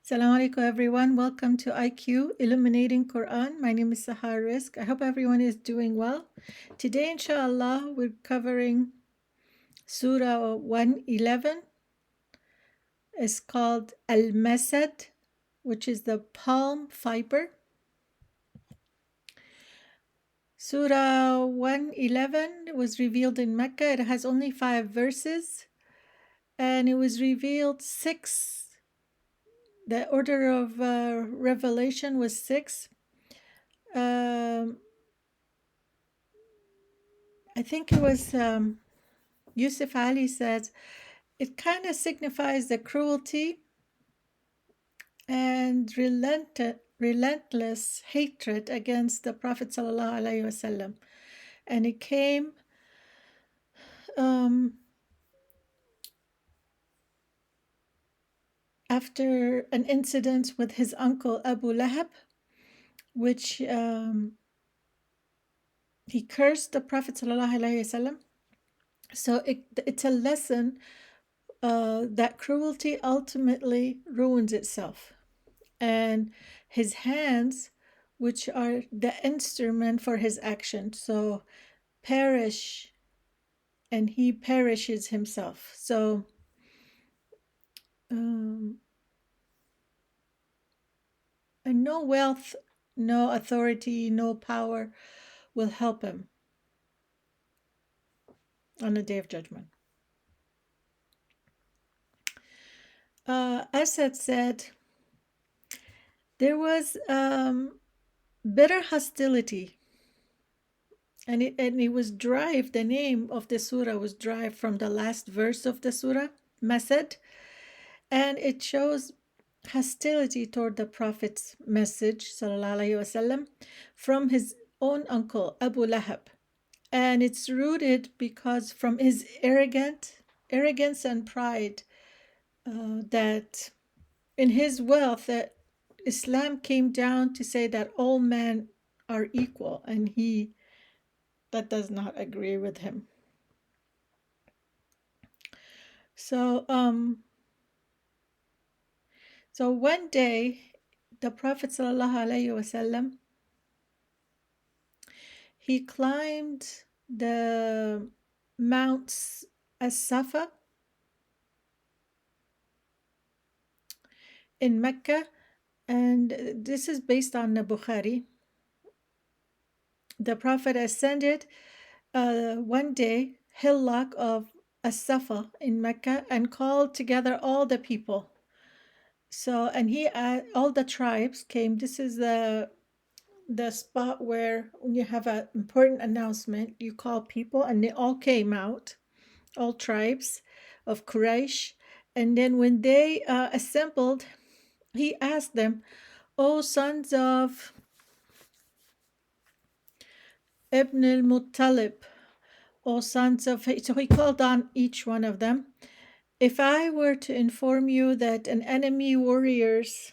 Assalamu alaikum everyone. Welcome to IQ Illuminating Quran. My name is Sahar Rizk. I hope everyone is doing well. Today, inshallah, we're covering Surah 111. It's called Al-Masad, which is the palm fiber. Surah 111 was revealed in Mecca. It has only 5 verses, and it was revealed 6. The order of revelation was 6. I think it was Yusuf Ali said it kind of signifies the cruelty and relentless hatred against the Prophet sallallahu alaihi wasallam, and it came after an incident with his uncle Abu Lahab, which he cursed the Prophet sallallahu alaihi wasallam. So it's a lesson that cruelty ultimately ruins itself, and his hands, which are the instrument for his action, so perish, and he perishes himself. So and no wealth, no authority, no power will help him on the day of judgment. Asad said there was bitter hostility, and it was derived, the name of the surah was derived from the last verse of the surah, Masad, and it shows hostility toward the Prophet's message, sallallahu alaihi wasallam, from his own uncle Abu Lahab, and it's rooted because from his arrogance and pride, that in his wealth, that Islam came down to say that all men are equal, and that does not agree with him. So one day the Prophet sallallahu alaihi wasallam, he climbed the mounts as-Safa in Mecca, and this is based on the Bukhari. The Prophet ascended one day hillock of as-Safa in Mecca and called together all the people. So, and he all the tribes came. This is the spot where when you have an important announcement, you call people, and they all came out, all tribes of Quraysh. And then when they assembled, he asked them, "O sons of Ibn al-Muttalib, O sons of..." So he called on each one of them. "If I were to inform you that an enemy warriors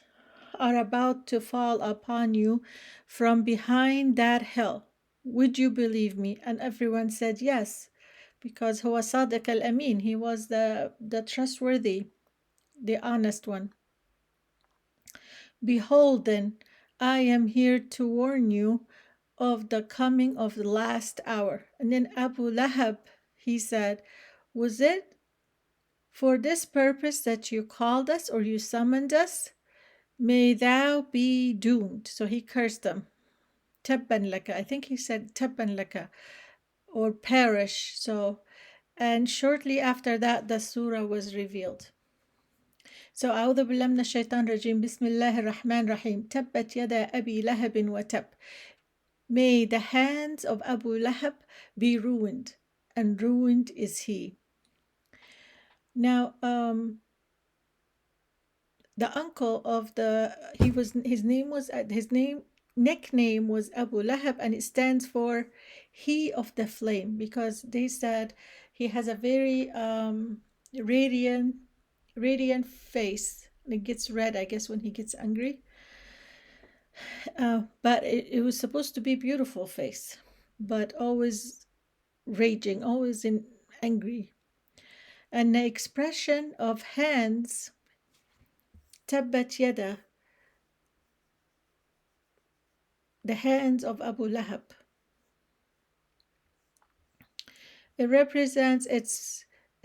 are about to fall upon you from behind that hill, would you believe me?" And everyone said yes, because huwa sadiq al-amin, he was the trustworthy, the honest one. "Behold then, I am here to warn you of the coming of the last hour." And then Abu Lahab, he said, "Was it for this purpose that you called us, or you summoned us? May thou be doomed." So he cursed them. Tabban laka. I think he said tabban laka, or perish. So, and shortly after that, the surah was revealed. So, أعوذ بالله من الشيطان الرجيم. بسم الله الرحمن الرحيم. تبت يدا أبي لهب وتب. May the hands of Abu Lahab be ruined, and ruined is he. Now, the uncle of his nickname was Abu Lahab, and it stands for he of the flame, because they said he has a very radiant face, and it gets red, I guess, when he gets angry. But it was supposed to be beautiful face, but always raging, always angry. And the expression of hands Tabbat yada, the hands of Abu Lahab. It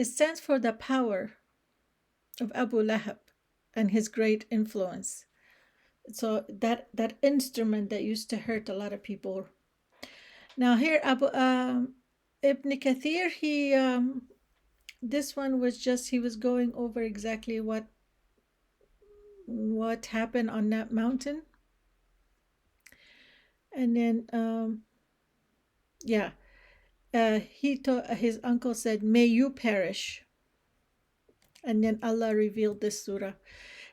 stands for the power of Abu Lahab and his great influence. So that instrument that used to hurt a lot of people. Now here, Ibn Kathir, this one was just, he was going over exactly what happened on that mountain, and then yeah, he told his uncle said, "May you perish," and then Allah revealed this surah.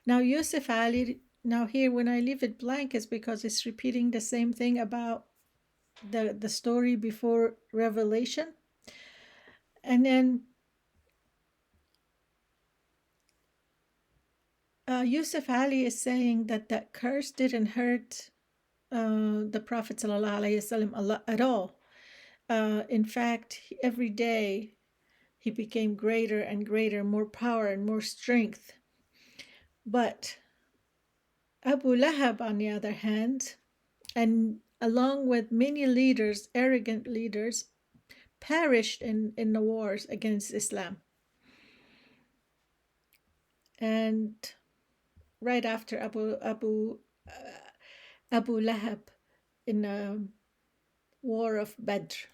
Now Yusuf Ali. Now here, when I leave it blank, is because it's repeating the same thing about the story before Revelation, and then Yusuf Ali is saying that that curse didn't hurt the Prophet ﷺ a lot at all. In fact, every day he became greater and greater, more power and more strength. But Abu Lahab, on the other hand, and along with many leaders, arrogant leaders, perished in the wars against Islam. And right after Abu Lahab in the war of Badr.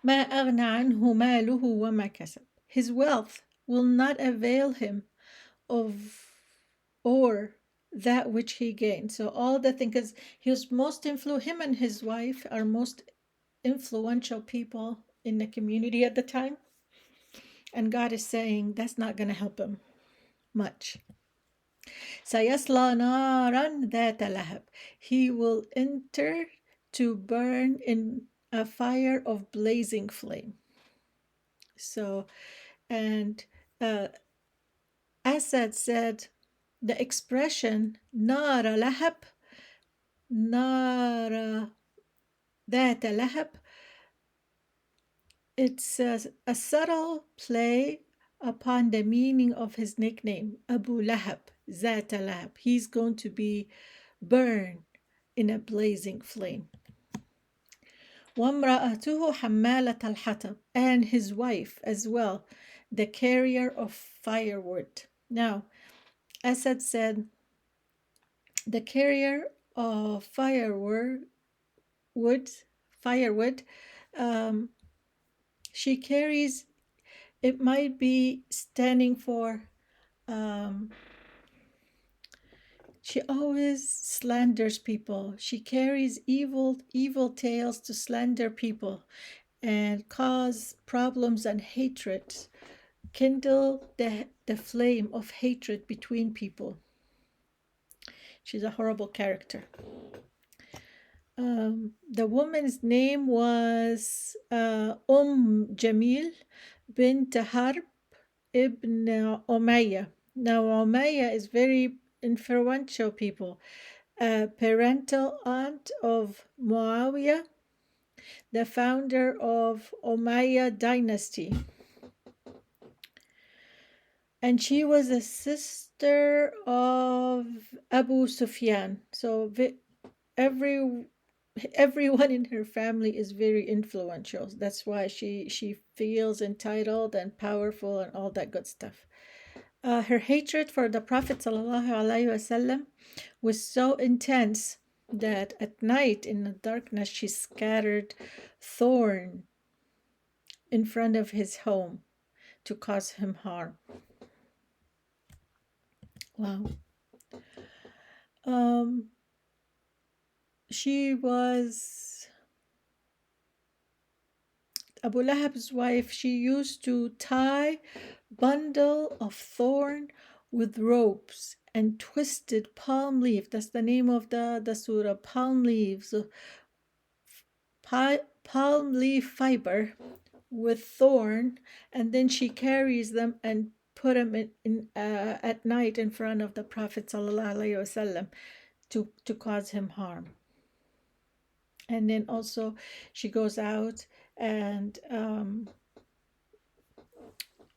ما أغنى عنه ماله وما كسب. His wealth will not avail him of or that which he gained. So all the things, because he was him and his wife are most influential people in the community at the time. And God is saying that's not going to help him much. سيصلى نارا ذات لهب. He will enter to burn in a fire of blazing flame. So, and Asad said the expression نار لهب, نار ذات لهب, it's a subtle play upon the meaning of his nickname, Abu Lahab, ذات لهب. He's going to be burned in a blazing flame. وامرأته حمالة الحطب, and his wife as well, the carrier of firewood. Now, Asad said, the carrier of firewood, she carries, it might be standing for, she always slanders people. She carries evil tales to slander people and cause problems and hatred, kindle the flame of hatred between people. She's a horrible character. The woman's name was Jamil bint Harb ibn Umayyah. Now Umayyah is very influential people. Parental aunt of Muawiyah, the founder of Umayyah dynasty. And she was a sister of Abu Sufyan. So everyone in her family is very influential. That's why she feels entitled and powerful and all that good stuff. Her hatred for the Prophet ﷺ was so intense that at night in the darkness she scattered thorn in front of his home to cause him harm. Wow. She was Abu Lahab's wife. She used to tie bundle of thorn with ropes and twisted palm leaf. That's the name of the surah, palm leaves. Palm leaf fiber with thorn, and then she carries them and put them in at night in front of the Prophet ﷺ to cause him harm. And then also she goes out and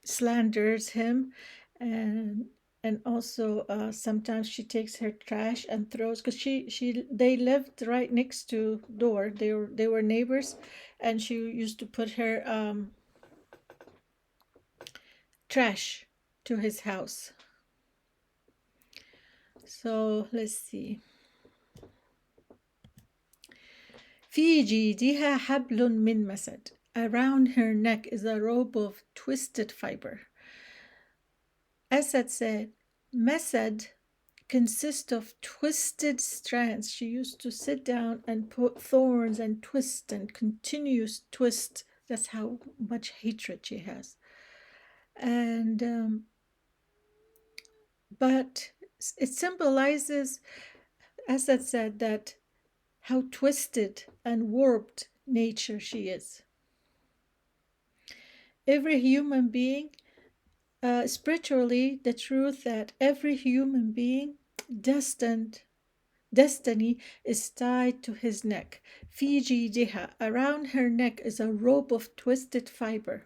slanders him and And also sometimes she takes her trash and throws, because they lived right next to door. They were neighbors, and she used to put her trash to his house. So let's see. في جيدها حبل من مسد. Around her neck is a rope of twisted fiber. Asad said, Masad consists of twisted strands. She used to sit down and put thorns and twist and continuous twist. That's how much hatred she has. And but it symbolizes, Asad said, that how twisted and warped nature she is. Every human being, spiritually, the truth that every human being destiny is tied to his neck. في جيدها, around her neck is a rope of twisted fiber.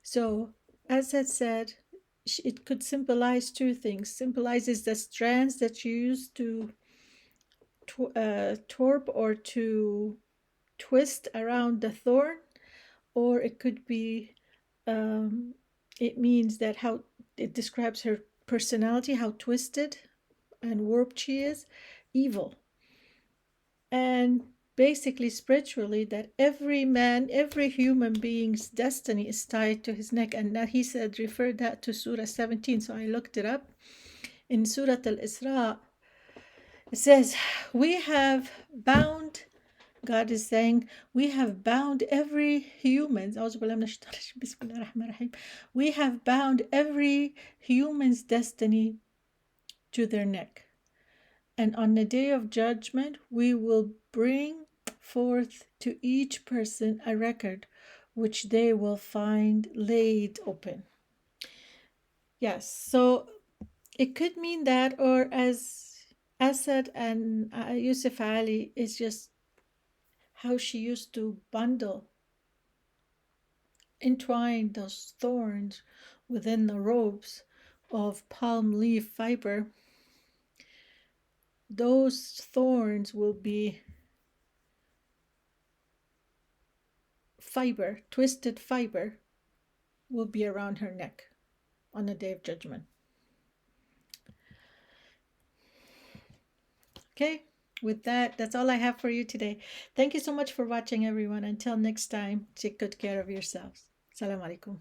So, as I said, it could symbolize two things. Symbolizes the strands that you use to torp or to twist around the thorn, or it could be, it means that how it describes her personality, how twisted and warped she is, evil. And basically, spiritually, that every man, every human being's destiny is tied to his neck. And that he said, referred that to Surah 17. So I looked it up. In Surah Al-Isra, it says, we have bound, God is saying, we have bound every human. We have bound every human's destiny to their neck. And on the day of judgment, we will bring forth to each person a record which they will find laid open. Yes, so it could mean that, or as Asad and Yusuf Ali, is just how she used to entwine those thorns within the ropes of palm leaf fiber. Those thorns will be fiber, twisted fiber, will be around her neck on the day of judgment. Okay, with that, that's all I have for you today. Thank you so much for watching, everyone. Until next time, take good care of yourselves. Assalamu alaikum.